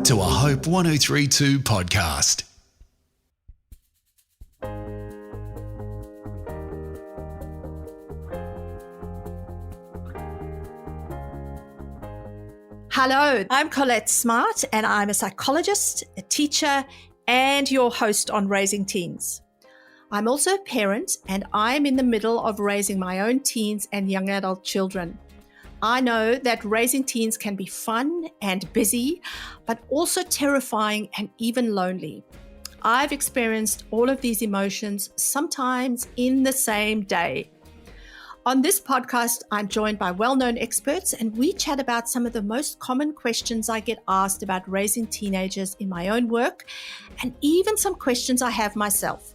to a Hope 1032 podcast. Hello, I'm Collett Smart and I'm a psychologist, a teacher, and your host on Raising Teens. I'm also a parent and I'm in the middle of raising my own teens and young adult children. I know that raising teens can be fun and busy, but also terrifying and even lonely. I've experienced all of these emotions, sometimes in the same day. On this podcast, I'm joined by well-known experts, and we chat about some of the most common questions I get asked about raising teenagers in my own work, and even some questions I have myself.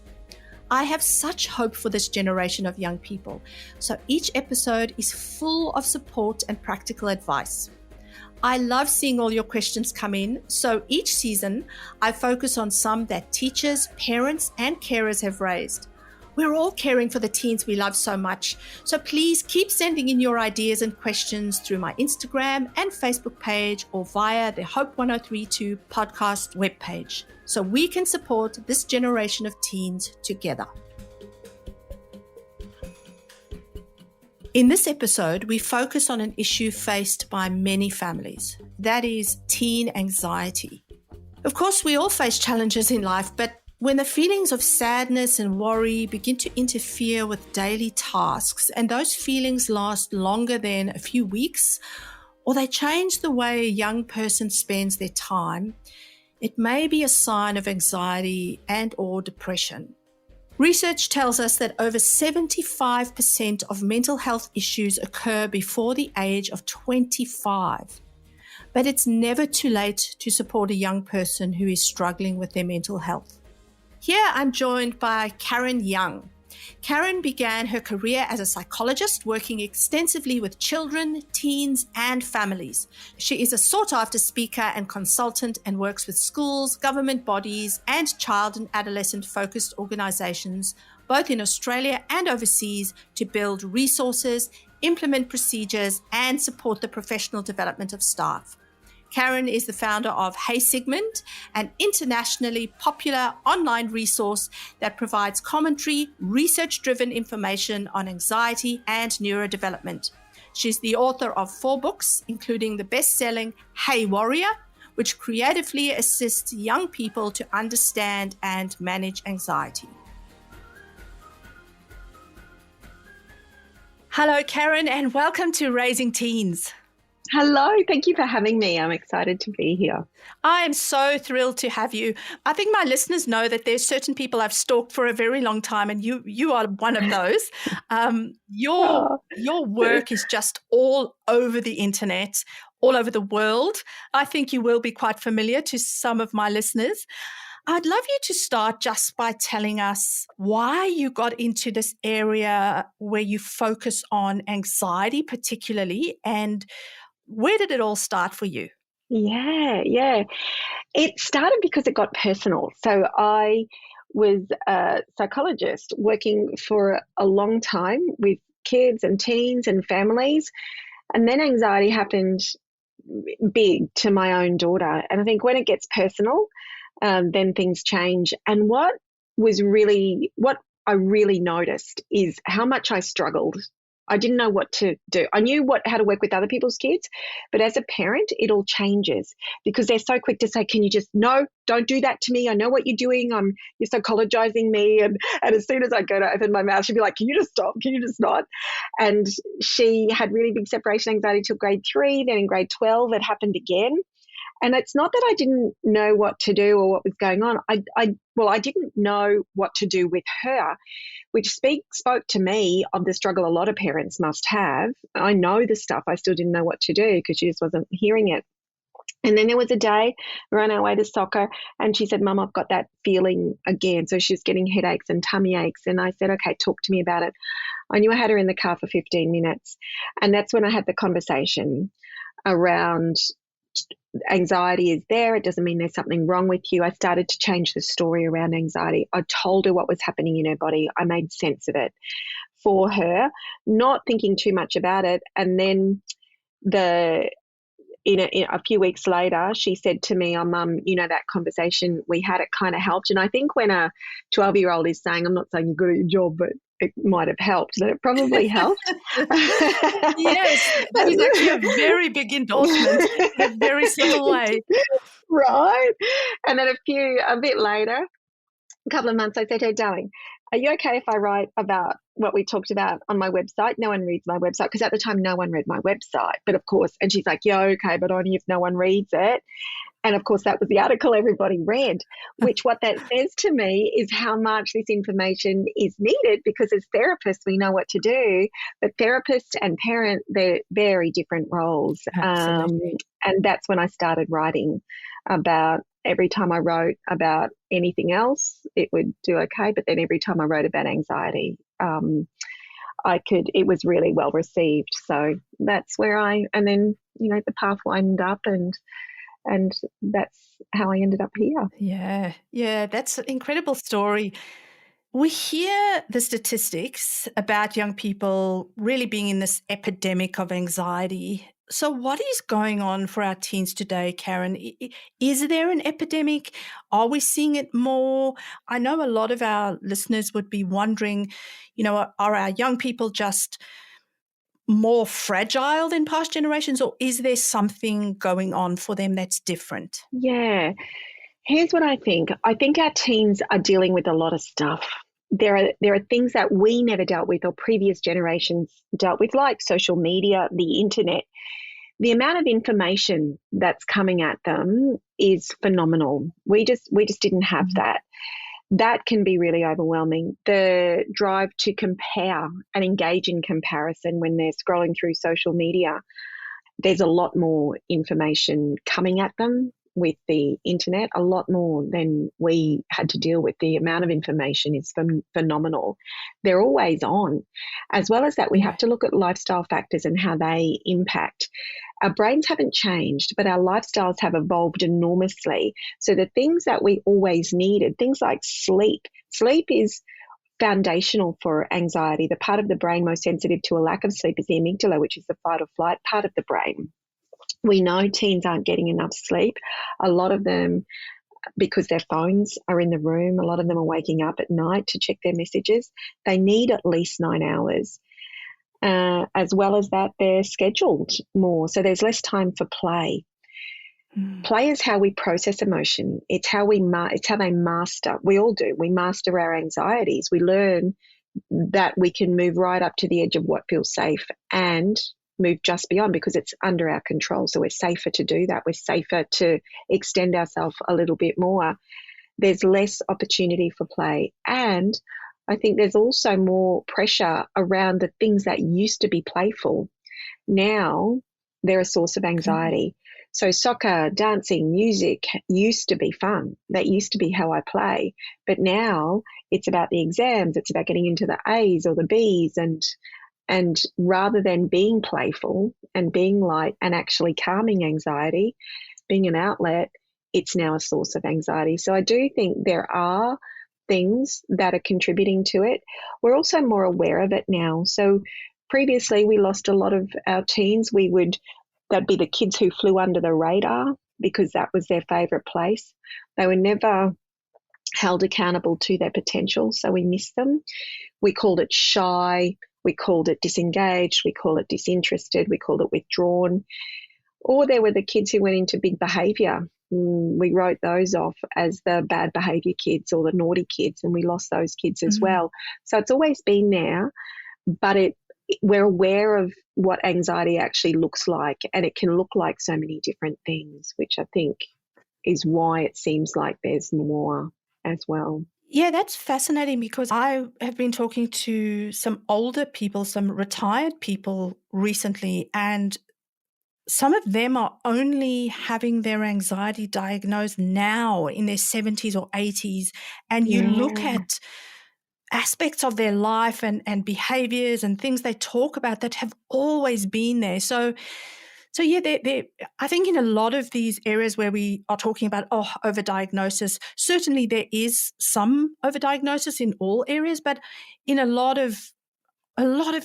I have such hope for this generation of young people, so each episode is full of support and practical advice. I love seeing all your questions come in, so each season I focus on some that teachers, parents, and carers have raised. We're all caring for the teens we love so much, so please keep sending in your ideas and questions through my Instagram and Facebook page or via the Hope 1032 podcast webpage, so we can support this generation of teens together. In this episode, we focus on an issue faced by many families, that is teen anxiety. Of course, we all face challenges in life, but when the feelings of sadness and worry begin to interfere with daily tasks, and those feelings last longer than a few weeks, or they change the way a young person spends their time, it may be a sign of anxiety and or depression. Research tells us that over 75% of mental health issues occur before the age of 25. But it's never too late to support a young person who is struggling with their mental health. Here I'm joined by Karen Young. Karen began her career as a psychologist, working extensively with children, teens, and families. She is a sought-after speaker and consultant and works with schools, government bodies, and child and adolescent-focused organisations, both in Australia and overseas, to build resources, implement procedures, and support the professional development of staff. Karen is the founder of Hey Sigmund, an internationally popular online resource that provides commentary, research-driven information on anxiety and neurodevelopment. She's the author of 4 books, including the best-selling Hey Warrior, which creatively assists young people to understand and manage anxiety. Hello, Karen, and welcome to Raising Teens. Hello, thank you for having me. I'm excited to be here. I am so thrilled to have you. I think my listeners know that there's certain people I've stalked for a very long time, and you are one of those. Your work is just all over the internet, all over the world. I think you will be quite familiar to some of my listeners. I'd love you to start just by telling us why you got into this area where you focus on anxiety particularly, and where did it all start for you? Yeah. It started because it got personal. So I was a psychologist working for a long time with kids and teens and families. And then anxiety happened big to my own daughter. And I think when it gets personal, then things change. And what I really noticed is how much I struggled. I didn't know what to do. I knew how to work with other people's kids, but as a parent, it all changes because they're so quick to say, can you just, no, don't do that to me. I know what you're doing. You're psychologizing me. And as soon as I go to open my mouth, she'd be like, can you just stop? Can you just not? And she had really big separation anxiety till grade 3. Then in grade 12, it happened again. And it's not that I didn't know what to do or what was going on. I didn't know what to do with her, which spoke to me of the struggle a lot of parents must have. I know the stuff. I still didn't know what to do because she just wasn't hearing it. And then there was a day we were on our way to soccer and she said, Mum, I've got that feeling again. So she's getting headaches and tummy aches. And I said, okay, talk to me about it. I knew I had her in the car for 15 minutes. And that's when I had the conversation around anxiety is there. It doesn't mean there's something wrong with you. I started to change the story around anxiety. I told her what was happening in her body. I made sense of it for her, not thinking too much about it. And then in a few weeks later, she said to me, "Oh, Mum, that conversation we had, it kind of helped." And I think when a 12-year-old is saying, I'm not saying you're good at your job, but it might have helped, that it probably helped. Yes, that is actually a very big endorsement in a very subtle way. Right. And then a bit later, a couple of months, I said to her, "Darling, are you okay if I write about what we talked about on my website?" No one reads my website, because at the time no one read my website. But of course, and she's like, "Yeah, okay, but only if no one reads it." And of course, that was the article everybody read, which what that says to me is how much this information is needed, because as therapists, we know what to do, but therapists and parent, they're very different roles. Absolutely. And that's when I started writing about, every time I wrote about anything else, it would do okay. But then every time I wrote about anxiety, it was really well received. So that's where and then, the path widened up, and that's how I ended up here. Yeah, that's an incredible story. We hear the statistics about young people really being in this epidemic of anxiety. So what is going on for our teens today, Karen? Is there an epidemic? Are we seeing it more? I know a lot of our listeners would be wondering, are our young people just more fragile than past generations, or is there something going on for them that's different? Yeah. Here's what I think. I think our teens are dealing with a lot of stuff. There are things that we never dealt with, or previous generations dealt with, like social media, the internet. The amount of information that's coming at them is phenomenal. We just didn't have that. That can be really overwhelming. The drive to compare and engage in comparison when they're scrolling through social media, there's a lot more information coming at them with the internet, a lot more than we had to deal with. The amount of information is phenomenal. They're always on. As well as that, we have to look at lifestyle factors and how they impact. Our brains haven't changed, but our lifestyles have evolved enormously. So the things that we always needed, things like sleep is foundational for anxiety. The part of the brain most sensitive to a lack of sleep is the amygdala, which is the fight or flight part of the brain. We know teens aren't getting enough sleep. A lot of them, because their phones are in the room, a lot of them are waking up at night to check their messages. They need at least 9 hours. As well as that, they're scheduled more. So there's less time for play. Play is how we process emotion. It's how they master. We all do. We master our anxieties. We learn that we can move right up to the edge of what feels safe and move just beyond, because it's under our control. So we're safer to do that. We're safer to extend ourselves a little bit more. There's less opportunity for play. And I think there's also more pressure around the things that used to be playful. Now they're a source of anxiety. So soccer, dancing, music used to be fun. That used to be how I play. But now it's about the exams. It's about getting into the A's or the B's, and rather than being playful and being light and actually calming anxiety, being an outlet, it's now a source of anxiety. So I do think there are things that are contributing to it. We're also more aware of it now. So previously we lost a lot of our teens. That'd be the kids who flew under the radar because that was their favourite place. They were never held accountable to their potential, so we missed them. We called it shy. We called it disengaged. We call it disinterested. We called it withdrawn. Or there were the kids who went into big behaviour. We wrote those off as the bad behaviour kids or the naughty kids, and we lost those kids as well. So it's always been there, but we're aware of what anxiety actually looks like, and it can look like so many different things, which I think is why it seems like there's more as well. Yeah, that's fascinating, because I have been talking to some older people, some retired people recently, and some of them are only having their anxiety diagnosed now in their 70s or 80s. And you look at aspects of their life and behaviors and things they talk about that have always been there. So yeah, I think in a lot of these areas where we are talking about overdiagnosis, certainly there is some overdiagnosis in all areas, but in a lot of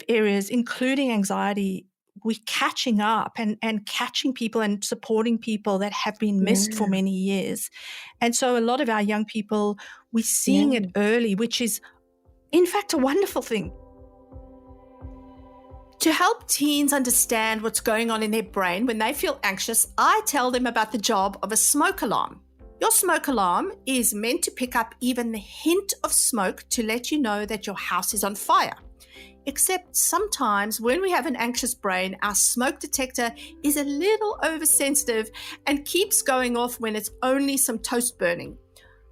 areas, including anxiety, we're catching up and catching people and supporting people that have been missed for many years. And so a lot of our young people, we're seeing it early, which is, in fact, a wonderful thing. To help teens understand what's going on in their brain when they feel anxious, I tell them about the job of a smoke alarm. Your smoke alarm is meant to pick up even the hint of smoke to let you know that your house is on fire. Except sometimes when we have an anxious brain, our smoke detector is a little oversensitive and keeps going off when it's only some toast burning.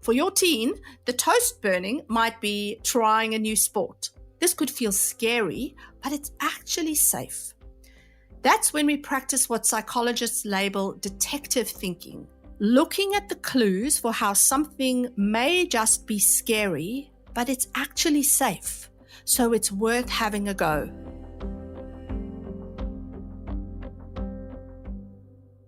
For your teen, the toast burning might be trying a new sport. This could feel scary, but it's actually safe. That's when we practice what psychologists label detective thinking, looking at the clues for how something may just be scary, but it's actually safe, so it's worth having a go.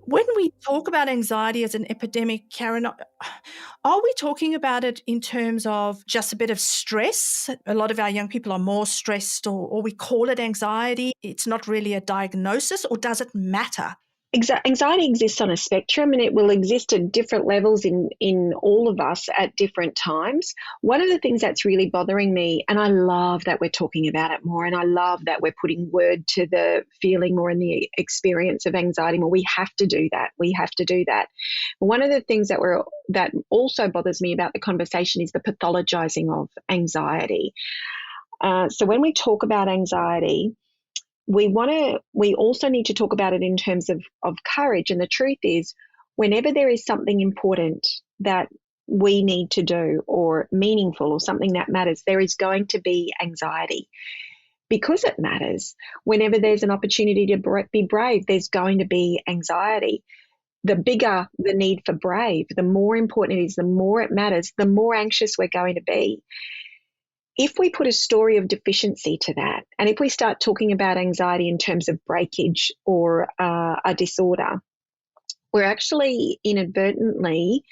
When we talk about anxiety as an epidemic, Karen, are we talking about it in terms of just a bit of stress? A lot of our young people are more stressed, or we call it anxiety. It's not really a diagnosis, or does it matter? Anxiety exists on a spectrum, and it will exist at different levels in all of us at different times. One of the things that's really bothering me, and I love that we're talking about it more, and I love that we're putting word to the feeling or in the experience of anxiety more. We have to do that. We have to do that. One of the things that also bothers me about the conversation is the pathologizing of anxiety. So when we talk about anxiety, we also need to talk about it in terms of courage. And the truth is, whenever there is something important that we need to do or meaningful or something that matters, there is going to be anxiety. Because it matters, whenever there's an opportunity to be brave, there's going to be anxiety. The bigger the need for brave, the more important it is, the more it matters, the more anxious we're going to be. If we put a story of deficiency to that, and if we start talking about anxiety in terms of breakage or a disorder, we're actually inadvertently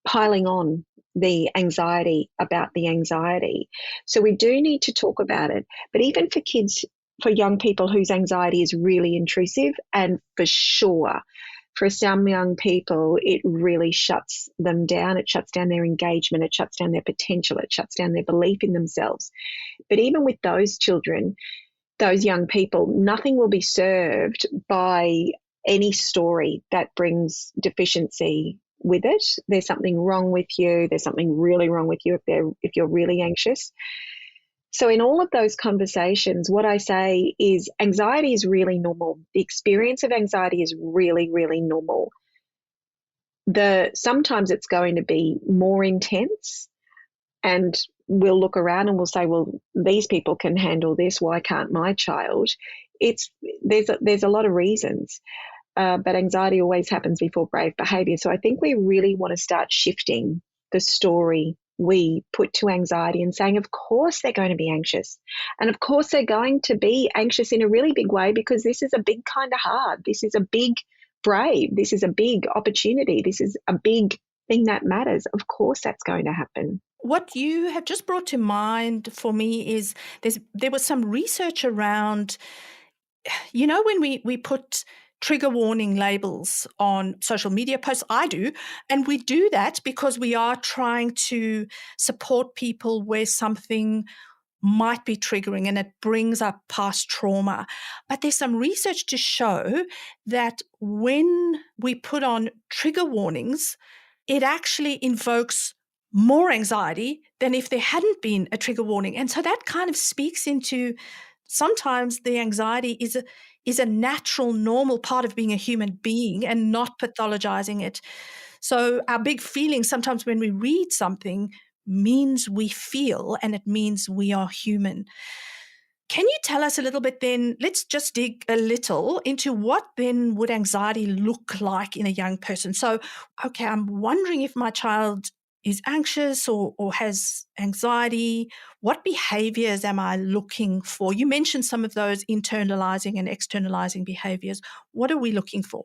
piling on the anxiety about the anxiety. So we do need to talk about it. But even for kids, for young people whose anxiety is really intrusive, and for sure, for some young people, it really shuts them down. It shuts down their engagement. It shuts down their potential. It shuts down their belief in themselves. But even with those children, those young people, nothing will be served by any story that brings deficiency with it. There's something wrong with you. There's something really wrong with you if you're really anxious. So in all of those conversations, what I say is anxiety is really normal. The experience of anxiety is really, really normal. Sometimes it's going to be more intense, and we'll look around and we'll say, well, these people can handle this. Why can't my child? There's a lot of reasons, but anxiety always happens before brave behaviour. So I think we really want to start shifting the story we put to anxiety and saying, of course they're going to be anxious. And of course they're going to be anxious in a really big way, because this is a big kind of hard. This is a big brave. This is a big opportunity. This is a big thing that matters. Of course that's going to happen. What you have just brought to mind for me is there was some research around, when we put trigger warning labels on social media posts. I do. And we do that because we are trying to support people where something might be triggering and it brings up past trauma. But there's some research to show that when we put on trigger warnings, it actually invokes more anxiety than if there hadn't been a trigger warning. And so that kind of speaks into sometimes the anxiety is a natural, normal part of being a human being and not pathologizing it. So our big feeling sometimes when we read something means we feel, and it means we are human. Can you tell us a little bit then, let's just dig a little into what then would anxiety look like in a young person? So, okay, I'm wondering if my child is anxious or has anxiety. What behaviors am I looking for? You mentioned some of those internalizing and externalizing behaviors. What are we looking for?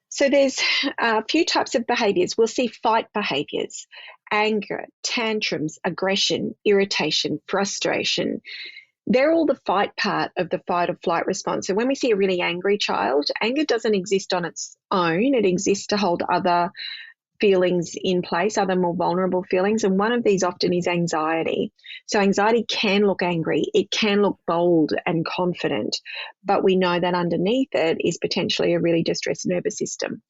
So there's a few types of behaviors. We'll see fight behaviors, anger, tantrums, aggression, irritation, frustration. they're all the fight part of the fight or flight response. So when we see a really angry child, anger doesn't exist on its own. It exists to hold other feelings in place, other more vulnerable feelings. And one of these often is anxiety. So anxiety can look angry. It can look bold and confident, but we know that underneath it is potentially a really distressed nervous system.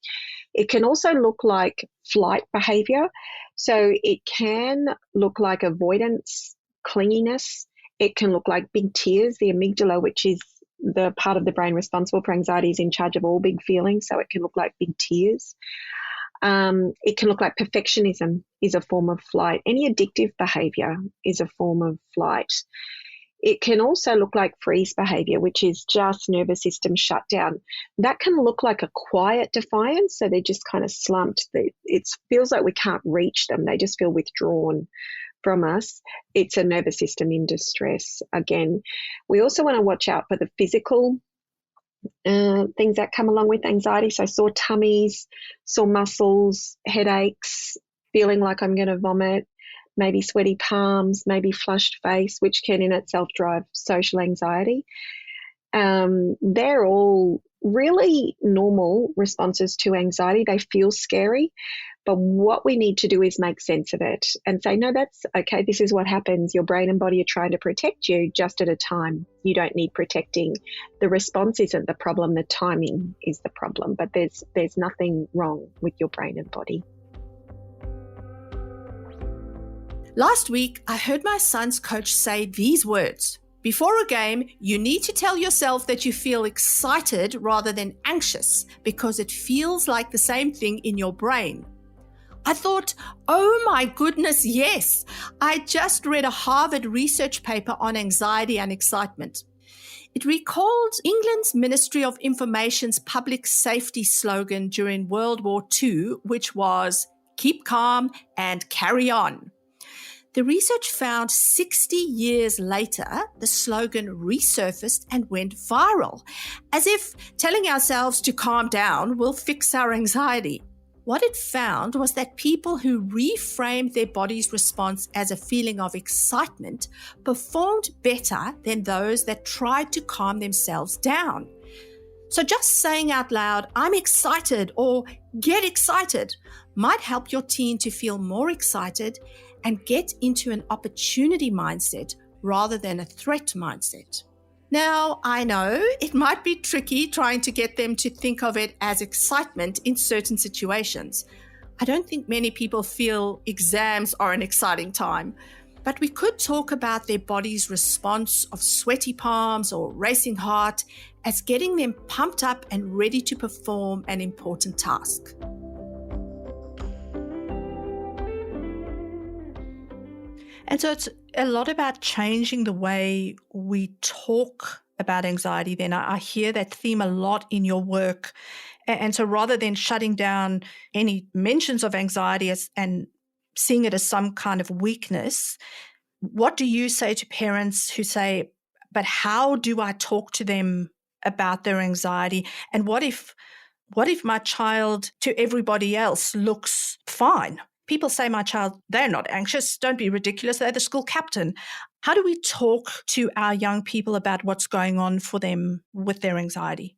It can also look like flight behavior. So it can look like avoidance, clinginess. It can look like big tears. The amygdala, which is the part of the brain responsible for anxiety, is in charge of all big feelings. So it can look like big tears. It can look like perfectionism is a form of flight. Any addictive behavior is a form of flight. It can also look like freeze behavior, which is just nervous system shutdown. That can look like a quiet defiance. So they're just kind of slumped. It feels like we can't reach them. They just feel withdrawn from us. It's a nervous system in distress. Again, we also want to watch out for the physical things that come along with anxiety. So sore tummies, sore muscles, headaches, feeling like I'm going to vomit, maybe sweaty palms, maybe flushed face, which can in itself drive social anxiety. They're all really normal responses to anxiety. They feel scary, but what we need to do is make sense of it and say, no, that's okay. This is what happens. Your brain and body are trying to protect you just at a time. You don't need protecting. The response isn't the problem. The timing is the problem, but there's nothing wrong with your brain and body. Last week, I heard my son's coach say these words. Before a game, you need to tell yourself that you feel excited rather than anxious because it feels like the same thing in your brain. I thought, oh my goodness, yes. I just read a Harvard research paper on anxiety and excitement. It recalled England's Ministry of Information's public safety slogan during World War II, which was, keep calm and carry on. The research found 60 years later, the slogan resurfaced and went viral, as if telling ourselves to calm down will fix our anxiety. What it found was that people who reframed their body's response as a feeling of excitement performed better than those that tried to calm themselves down. So just saying out loud, I'm excited or get excited might help your teen to feel more excited and get into an opportunity mindset rather than a threat mindset. Now, I know it might be tricky trying to get them to think of it as excitement in certain situations. I don't think many people feel exams are an exciting time, but we could talk about their body's response of sweaty palms or racing heart as getting them pumped up and ready to perform an important task. And so it's a lot about changing the way we talk about anxiety then. I hear that theme a lot in your work. And so rather than shutting down any mentions of anxiety and seeing it as some kind of weakness, what do you say to parents who say, but how do I talk to them about their anxiety? And what if my child to everybody else looks fine? People say, my child, they're not anxious. Don't be ridiculous. They're the school captain. How do we talk to our young people about what's going on for them with their anxiety?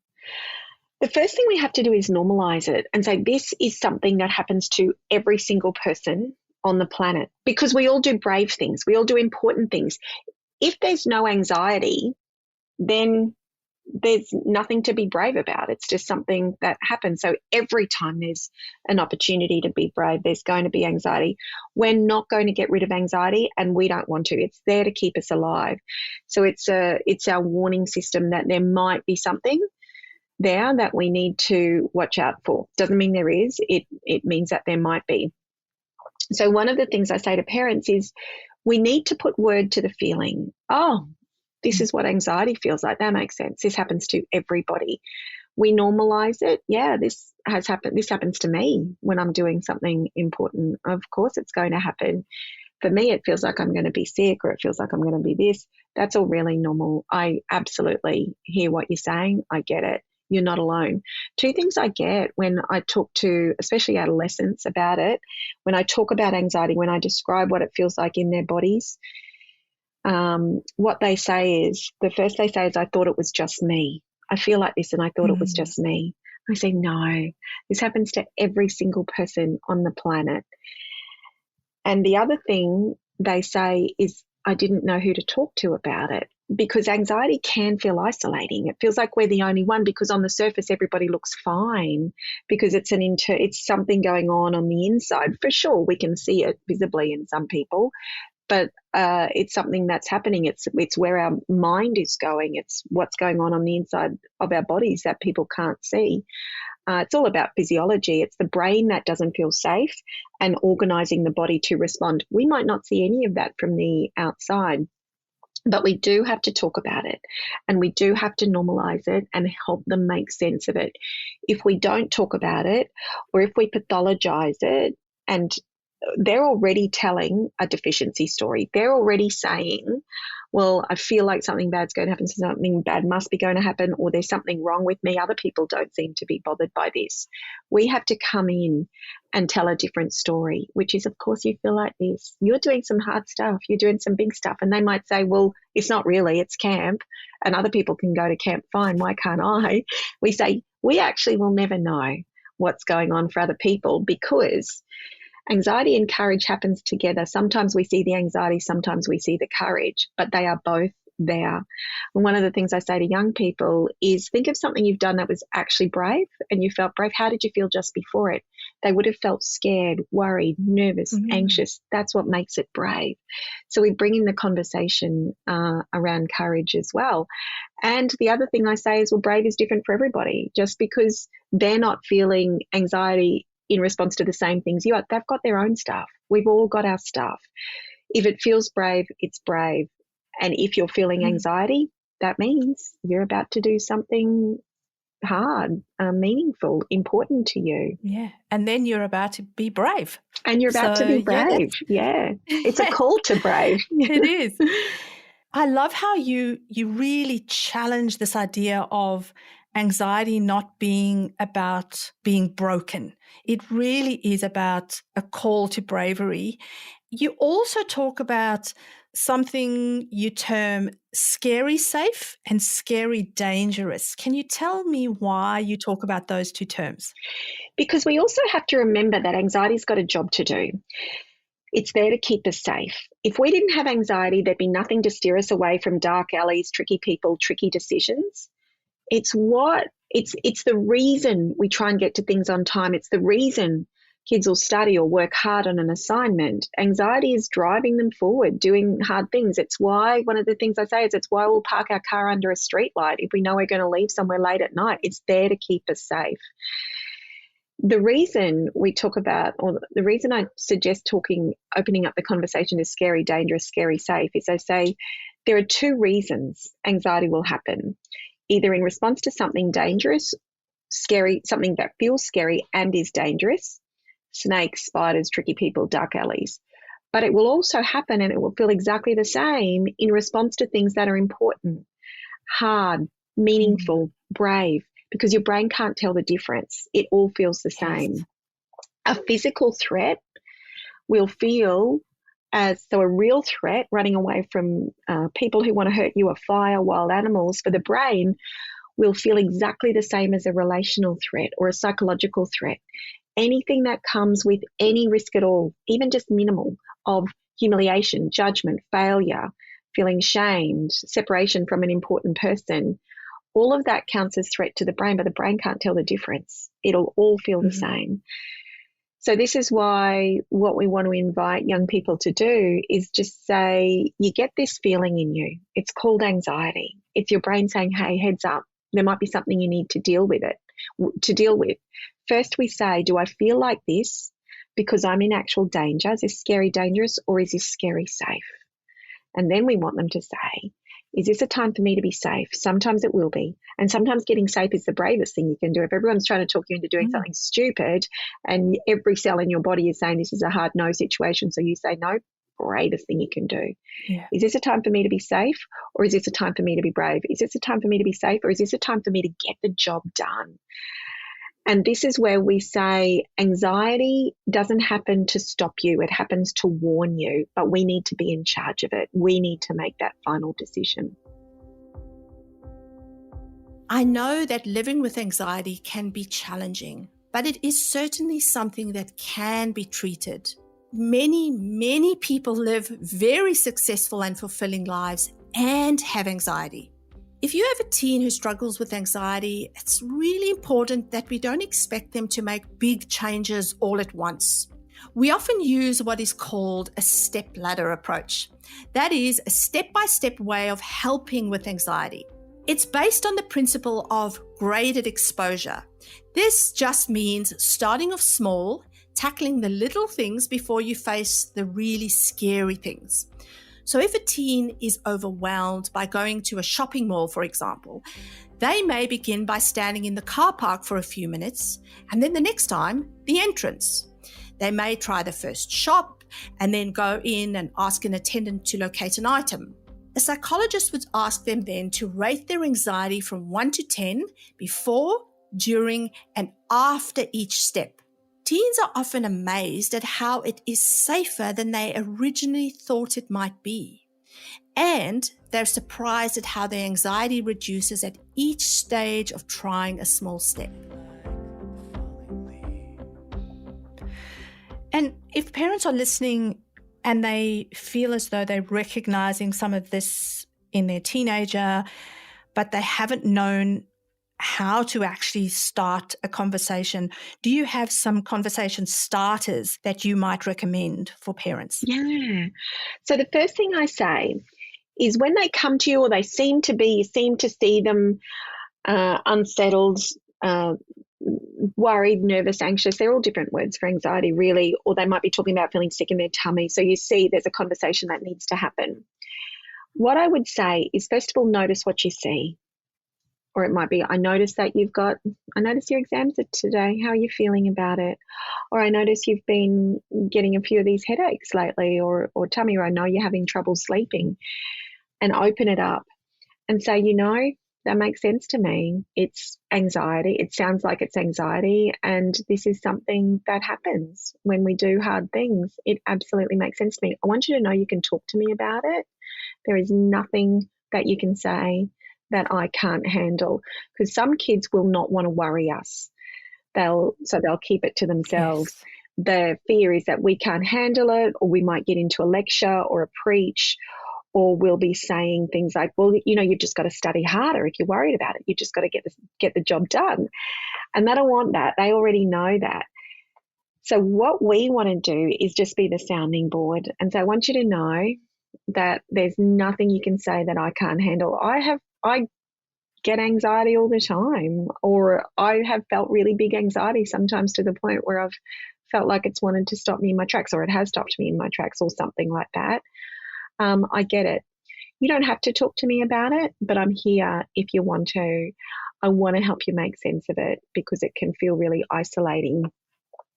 The first thing we have to do is normalize it and say this is something that happens to every single person on the planet because we all do brave things. We all do important things. If there's no anxiety, then there's nothing to be brave about. It's just something that happens. So every time there's an opportunity to be brave, there's going to be anxiety. We're not going to get rid of anxiety and we don't want to. It's there to keep us alive. So it's our warning system that there might be something there that we need to watch out for. Doesn't mean there is. It means that there might be. So one of the things I say to parents is we need to put word to the feeling. Oh, this is what anxiety feels like. That makes sense. This happens to everybody. We normalize it. Yeah, this has happened. This happens to me when I'm doing something important. Of course it's going to happen. For me, it feels like I'm going to be sick or it feels like I'm going to be this. That's all really normal. I absolutely hear what you're saying. I get it. You're not alone. Two things I get when I talk to, especially adolescents about it, when I talk about anxiety, when I describe what it feels like in their bodies, what they say is, the first they say is, I thought it was just me. I feel like this and I thought it was just me. I say, no, this happens to every single person on the planet. And the other thing they say is, I didn't know who to talk to about it, because anxiety can feel isolating. It feels like we're the only one, because on the surface everybody looks fine, because it's it's something going on the inside. For sure, we can see it visibly in some people, but it's something that's happening. It's where our mind is going. It's what's going on the inside of our bodies that people can't see. It's all about physiology. It's the brain that doesn't feel safe and organising the body to respond. We might not see any of that from the outside, but we do have to talk about it, and we do have to normalise it and help them make sense of it. If we don't talk about it, or if we pathologise it, and they're already telling a deficiency story, they're already saying, well, I feel like something bad's going to happen, so something bad must be going to happen, or there's something wrong with me. Other people don't seem to be bothered by this. We have to come in and tell a different story, which is, of course, you feel like this. You're doing some hard stuff. You're doing some big stuff. And they might say, well, it's not really, it's camp, and other people can go to camp fine. Why can't I? We say, we actually will never know what's going on for other people, because anxiety and courage happens together. Sometimes we see the anxiety, sometimes we see the courage, but they are both there. And one of the things I say to young people is, think of something you've done that was actually brave, and you felt brave. How did you feel just before it? They would have felt scared, worried, nervous, anxious. That's what makes it brave. So we bring in the conversation around courage as well. And the other thing I say is, well, brave is different for everybody. Just because they're not feeling anxiety in response to the same things you are, they've got their own stuff. We've all got our stuff. If it feels brave, it's brave. And if you're feeling anxiety, that means you're about to do something hard, meaningful, important to you. Yeah. And then you're about to be brave. And you're about to be brave. Yeah. It's a call to brave. It is. I love how you really challenge this idea of anxiety not being about being broken. It really is about a call to bravery. You also talk about something you term scary safe and scary dangerous. Can you tell me why you talk about those two terms? Because we also have to remember that anxiety's got a job to do. It's there to keep us safe. If we didn't have anxiety, there'd be nothing to steer us away from dark alleys, tricky people, tricky decisions. It's the reason we try and get to things on time. It's the reason kids will study or work hard on an assignment. Anxiety is driving them forward, doing hard things. It's why, one of the things I say is, it's why we'll park our car under a street light if we know we're going to leave somewhere late at night. It's there to keep us safe. The reason we talk about, or the reason I suggest opening up the conversation is scary, dangerous, scary, safe, is I say there are two reasons anxiety will happen. Either in response to something dangerous, scary, something that feels scary and is dangerous, snakes, spiders, tricky people, dark alleys. But it will also happen, and it will feel exactly the same in response to things that are important, hard, meaningful, brave, because your brain can't tell the difference. It all feels the same. A physical threat will feel a real threat, running away from people who want to hurt you, a fire, wild animals, for the brain will feel exactly the same as a relational threat or a psychological threat. Anything that comes with any risk at all, even just minimal, of humiliation, judgment, failure, feeling shamed, separation from an important person, all of that counts as threat to the brain, but the brain can't tell the difference. It'll all feel the same. So this is why what we want to invite young people to do is just say, you get this feeling in you. It's called anxiety. It's your brain saying, hey, heads up, there might be something you need to deal with. First we say, do I feel like this because I'm in actual danger? Is this scary, dangerous, or is this scary, safe? And then we want them to say, is this a time for me to be safe? Sometimes it will be. And sometimes getting safe is the bravest thing you can do. If everyone's trying to talk you into doing something stupid and every cell in your body is saying this is a hard no situation, so you say no, bravest thing you can do. Yeah. Is this a time for me to be safe, or is this a time for me to be brave? Is this a time for me to be safe, or is this a time for me to get the job done? And this is where we say anxiety doesn't happen to stop you. It happens to warn you, but we need to be in charge of it. We need to make that final decision. I know that living with anxiety can be challenging, but it is certainly something that can be treated. Many people live very successful and fulfilling lives and have anxiety. If you have a teen who struggles with anxiety, it's really important that we don't expect them to make big changes all at once. We often use what is called a step-ladder approach. That is a step-by-step way of helping with anxiety. It's based on the principle of graded exposure. This just means starting off small, tackling the little things before you face the really scary things. So if a teen is overwhelmed by going to a shopping mall, for example, they may begin by standing in the car park for a few minutes, and then the next time, the entrance. They may try the first shop and then go in and ask an attendant to locate an item. A psychologist would ask them then to rate their anxiety from 1 to 10 before, during, and after each step. Teens are often amazed at how it is safer than they originally thought it might be. And they're surprised at how their anxiety reduces at each stage of trying a small step. And if parents are listening and they feel as though they're recognizing some of this in their teenager, but they haven't known how to actually start a conversation, do you have some conversation starters that you might recommend for parents? Yeah. So the first thing I say is when they come to you or you seem to see them unsettled, worried, nervous, anxious. They're all different words for anxiety, really, or they might be talking about feeling sick in their tummy. So you see there's a conversation that needs to happen. What I would say is, first of all, notice what you see. Or it might be, I notice your exams are today. How are you feeling about it? Or I notice you've been getting a few of these headaches lately, or tummy, or I know you're having trouble sleeping. And open it up and say, that makes sense to me. It's anxiety. It sounds like it's anxiety. And this is something that happens when we do hard things. It absolutely makes sense to me. I want you to know you can talk to me about it. There is nothing that you can say that I can't handle, because some kids will not want to worry us. They'll keep it to themselves. Yes. The fear is that we can't handle it, or we might get into a lecture or a preach, or we'll be saying things like, well, you've just got to study harder if you're worried about it. You just got to get the job done. And they don't want that. They already know that. So what we want to do is just be the sounding board. And so I want you to know that there's nothing you can say that I can't handle. I get anxiety all the time, or I have felt really big anxiety sometimes to the point where I've felt like it's wanted to stop me in my tracks, or it has stopped me in my tracks, or something like that. I get it. You don't have to talk to me about it, but I'm here if you want to. I want to help you make sense of it, because it can feel really isolating.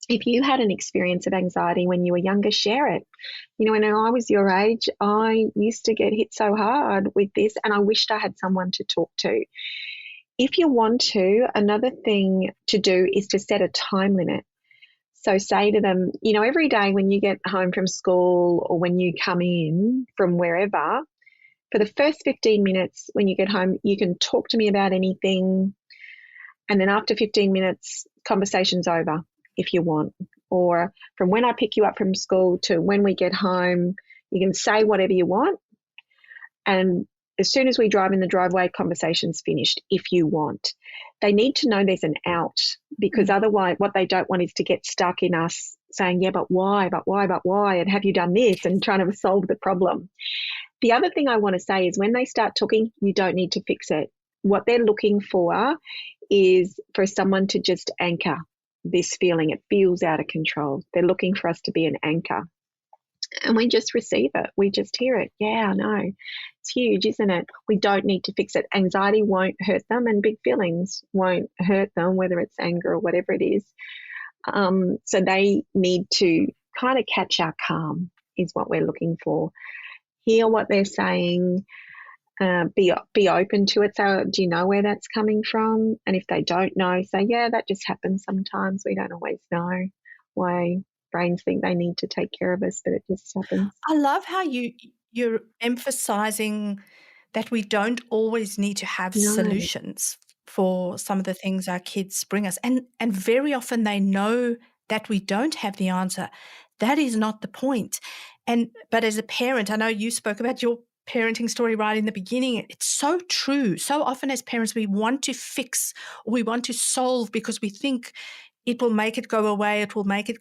If you had an experience of anxiety when you were younger, share it. When I was your age, I used to get hit so hard with this, and I wished I had someone to talk to. If you want to, another thing to do is to set a time limit. So say to them, every day when you get home from school, or when you come in from wherever, for the first 15 minutes when you get home, you can talk to me about anything. And then after 15 minutes, conversation's over if you want. Or from when I pick you up from school to when we get home, you can say whatever you want. And as soon as we drive in the driveway, conversation's finished if you want. They need to know there's an out, because otherwise what they don't want is to get stuck in us saying, yeah, but why, and have you done this, and trying to solve the problem. The other thing I want to say is when they start talking, you don't need to fix it. What they're looking for is for someone to just anchor this feeling. It feels out of control. They're looking for us to be an anchor. And we just receive it. We just hear it. Yeah, I know. It's huge, isn't it? We don't need to fix it. Anxiety won't hurt them, and big feelings won't hurt them, whether it's anger or whatever it is. So they need to kind of catch our calm is what we're looking for. Hear what they're saying, Be open to it. So, do you know where that's coming from? And if they don't know, say, yeah, that just happens sometimes. We don't always know why brains think they need to take care of us, but it just happens. I love how you're emphasizing that we don't always need to have No. solutions for some of the things our kids bring us. And very often they know that we don't have the answer. That is not the point. But as a parent, I know you spoke about your parenting story right in the beginning. It's so true. So often as parents, we want to fix, or we want to solve because we think it will make it go away, it will make it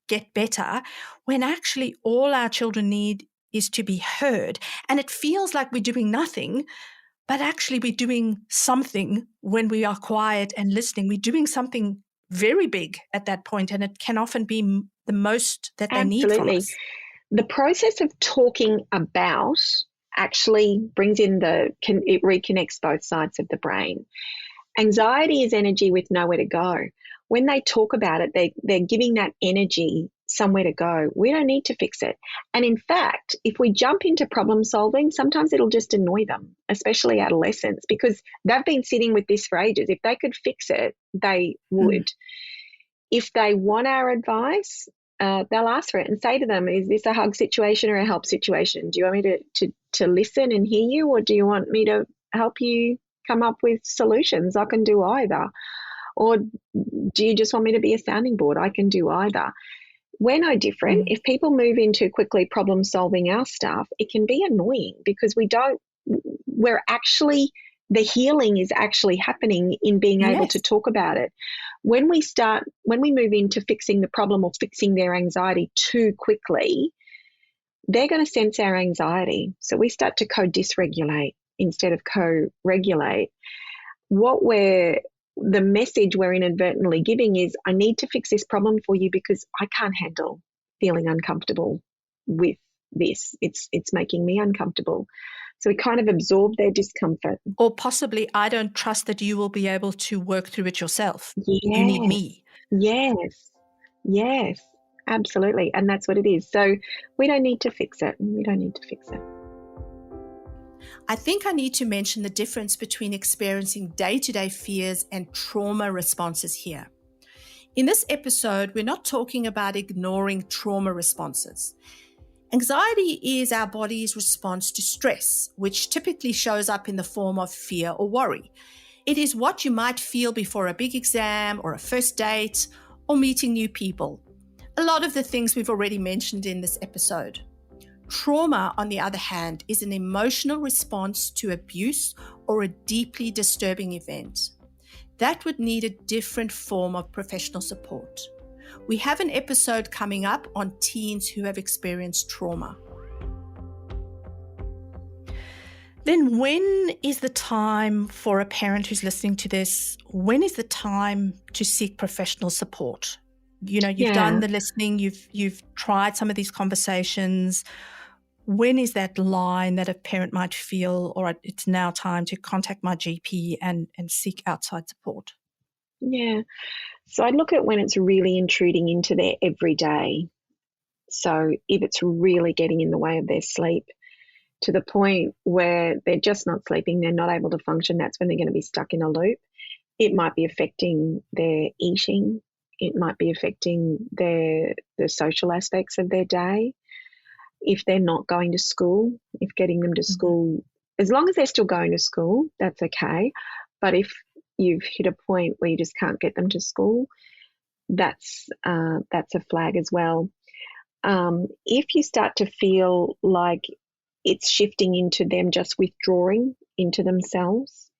get better, when actually all our children need is to be heard. And it feels like we're doing nothing, but actually we're doing something when we are quiet and listening. We're doing something very big at that point, and it can often be the most that they need from us. The process of talking about actually brings in it reconnects both sides of the brain. Anxiety is energy with nowhere to go. When they talk about it, they're giving that energy somewhere to go. We don't need to fix it. And in fact, if we jump into problem solving, sometimes it'll just annoy them, especially adolescents, because they've been sitting with this for ages. If they could fix it, they would. If they want our advice, they'll ask for it and say to them, is this a hug situation or a help situation? Do you want me to listen and hear you, or do you want me to help you come up with solutions? I can do either. Or do you just want me to be a sounding board? I can do either. We're no different. If people move into quickly problem solving our stuff, it can be annoying because the healing is actually happening in being able to talk about it. When we move into fixing the problem or fixing their anxiety too quickly, they're going to sense our anxiety. So we start to co-dysregulate instead of co-regulate. The message we're inadvertently giving is, I need to fix this problem for you because I can't handle feeling uncomfortable with this. It's making me uncomfortable. So we kind of absorb their discomfort. Or possibly, I don't trust that you will be able to work through it yourself. Yes. You need me. Yes, absolutely. And that's what it is. So we don't need to fix it. I think I need to mention the difference between experiencing day-to-day fears and trauma responses here. In this episode, we're not talking about ignoring trauma responses. Anxiety is our body's response to stress, which typically shows up in the form of fear or worry. It is what you might feel before a big exam or a first date or meeting new people. A lot of the things we've already mentioned in this episode. Trauma, on the other hand, is an emotional response to abuse or a deeply disturbing event. That would need a different form of professional support. We have an episode coming up on teens who have experienced trauma. Then when is the time for a parent who's listening to this, when is the time to seek professional support? You've done the listening, you've tried some of these conversations. When is that line that a parent might feel, all right, it's now time to contact my GP and seek outside support? Yeah. So I'd look at when it's really intruding into their everyday. So if it's really getting in the way of their sleep to the point where they're just not sleeping, they're not able to function, that's when they're going to be stuck in a loop. It might be affecting their eating. It might be affecting the social aspects of their day. If they're not going to school, if getting them to school, as long as they're still going to school, that's okay. But if you've hit a point where you just can't get them to school, that's a flag as well. If you start to feel like it's shifting into them just withdrawing into themselves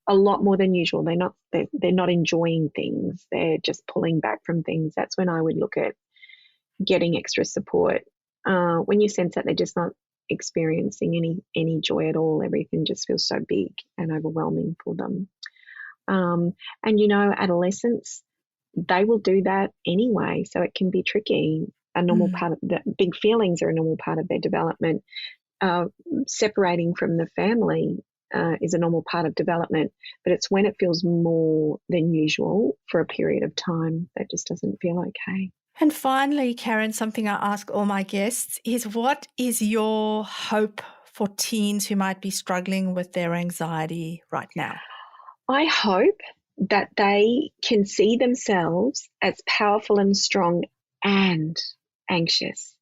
a lot more than usual, they're not enjoying things, they're just pulling back from things, that's when I would look at getting extra support. When you sense that they're just not experiencing any joy at all, everything just feels so big and overwhelming for them. And adolescents, they will do that anyway, so it can be tricky. A normal part of the big feelings are a normal part of their development. Separating from the family is a normal part of development, but it's when it feels more than usual for a period of time that just doesn't feel okay. And finally, Karen, something I ask all my guests is, what is your hope for teens who might be struggling with their anxiety right now? I hope that they can see themselves as powerful and strong and anxious.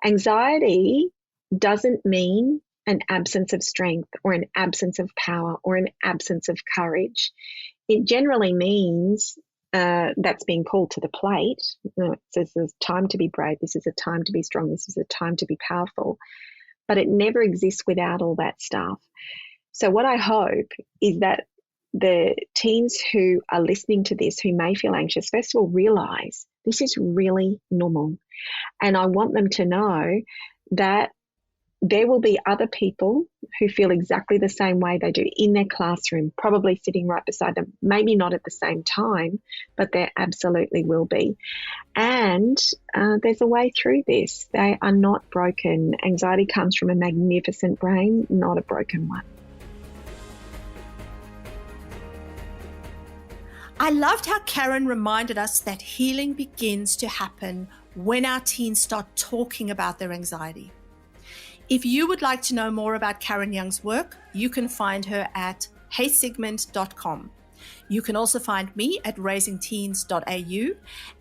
Anxiety doesn't mean an absence of strength or an absence of power or an absence of courage. It generally means that's being called to the plate. This is a time to be brave. This is a time to be strong. This is a time to be powerful. But it never exists without all that stuff. So what I hope is that the teens who are listening to this, who may feel anxious, first of all, realize this is really normal. And I want them to know that there will be other people who feel exactly the same way they do in their classroom, probably sitting right beside them, maybe not at the same time, but there absolutely will be. And there's a way through this. They are not broken. Anxiety comes from a magnificent brain, not a broken one. I loved how Karen reminded us that healing begins to happen when our teens start talking about their anxiety. If you would like to know more about Karen Young's work, you can find her at heysigmund.com. You can also find me at raisingteens.au.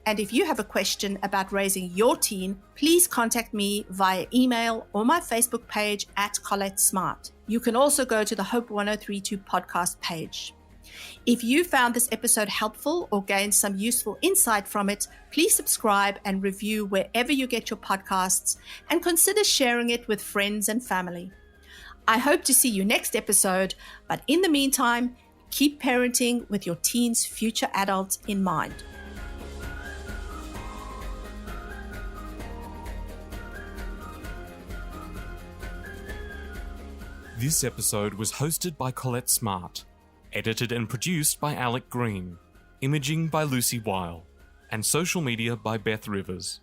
And if you have a question about raising your teen, please contact me via email or my Facebook page at Collett Smart. You can also go to the Hope 1032 podcast page. If you found this episode helpful or gained some useful insight from it, please subscribe and review wherever you get your podcasts and consider sharing it with friends and family. I hope to see you next episode, but in the meantime, keep parenting with your teen's future adults in mind. This episode was hosted by Collett Smart. Edited and produced by Alec Green, imaging by Lucy Weil, and social media by Beth Rivers.